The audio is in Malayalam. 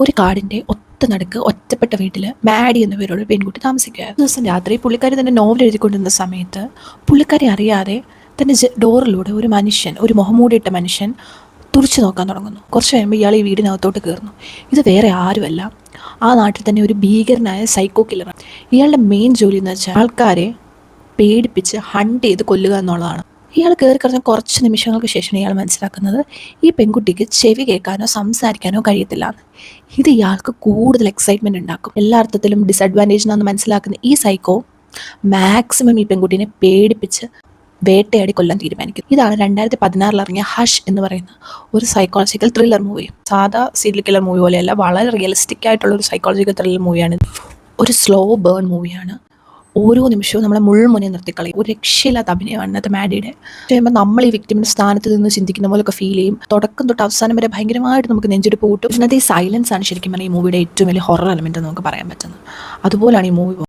ഒരു കാടിൻ്റെ നടുക്ക് ഒറ്റപ്പെട്ട വീട്ടിൽ മാഡി എന്ന പേരുള്ള ഒരു പെൺകുട്ടി താമസിക്കുകയായിരുന്നു. ദിവസം രാത്രി പുള്ളിക്കാരി തന്നെ നോവൽ എഴുതിക്കൊണ്ടിരുന്ന സമയത്ത് പുള്ളിക്കാരി അറിയാതെ തൻ്റെ ഡോറിലൂടെ ഒരു മുഖംമൂടിയിട്ട മനുഷ്യൻ തുറിച്ചു നോക്കാൻ തുടങ്ങുന്നു. കുറച്ച് കഴിയുമ്പോൾ ഇയാൾ ഈ വീടിനകത്തോട്ട് കയറുന്നു. ഇത് വേറെ ആരുമല്ല, ആ നാട്ടിൽ തന്നെ ഒരു ഭീകരനായ സൈക്കോ കില്ലറാണ്. ഇയാളുടെ മെയിൻ ജോലി എന്ന് വെച്ചാൽ ആൾക്കാരെ പേടിപ്പിച്ച് ഹണ്ട് ചെയ്ത് കൊല്ലുക എന്നുള്ളതാണ്. ഇയാൾ കയറി കിടന്ന കുറച്ച് നിമിഷങ്ങൾക്ക് ശേഷം ഇയാൾ മനസ്സിലാക്കുന്നത് ഈ പെൺകുട്ടിക്ക് ചെവി കേൾക്കാനോ സംസാരിക്കാനോ കഴിയത്തില്ല. ഇത് ഇയാൾക്ക് കൂടുതൽ എക്സൈറ്റ്മെൻറ്റ് ഉണ്ടാക്കും. എല്ലാ അർത്ഥത്തിലും ഡിസഡ്വാൻറ്റേജിനാണെന്ന് മനസ്സിലാക്കുന്ന ഈ സൈക്കോ മാക്സിമം ഈ പെൺകുട്ടീനെ പേടിപ്പിച്ച് വേട്ടയാടി കൊല്ലാൻ തീരുമാനിക്കും. ഇതാണ് 2016 ഇറങ്ങിയ ഹഷ് എന്ന് പറയുന്ന ഒരു സൈക്കോളജിക്കൽ ത്രില്ലർ മൂവി. സാധാ സീരിയൽ കില്ലർ മൂവി പോലെയല്ല, വളരെ റിയലിസ്റ്റിക് ആയിട്ടുള്ള ഒരു സൈക്കോളജിക്കൽ ത്രില്ലർ മൂവിയാണ്. ഒരു സ്ലോ ബേൺ മൂവിയാണ്. ഓരോ നിമിഷവും നമ്മളെ മുൾമുനെ നിർത്തിക്കളയും. ഒരു രക്ഷയില്ലാത്ത അഭിനയമാണ് ഇന്നത്തെ മാഡിയുടെ. ചെയ്യുമ്പോൾ നമ്മൾ ഈ വിക്ടിമിൻ്റെ സ്ഥാനത്ത് നിന്ന് ചിന്തിക്കുന്ന പോലൊക്കെ ഫീൽ ചെയ്യും. തുടക്കം തൊട്ട് അവസാനം വരെ ഭയങ്കരമായിട്ട് നമുക്ക് നെഞ്ചെടുപ്പ് കൂട്ടും. ഇന്നത്തെ ഈ സൈലൻസ് ആണ് ശരിക്കും പറഞ്ഞാൽ ഈ മൂവിയുടെ ഏറ്റവും വലിയ ഹൊറർ എലമെൻറ്റ് നമുക്ക് പറയാൻ പറ്റുന്നത്. അതുപോലെയാണ് ഈ മൂവി.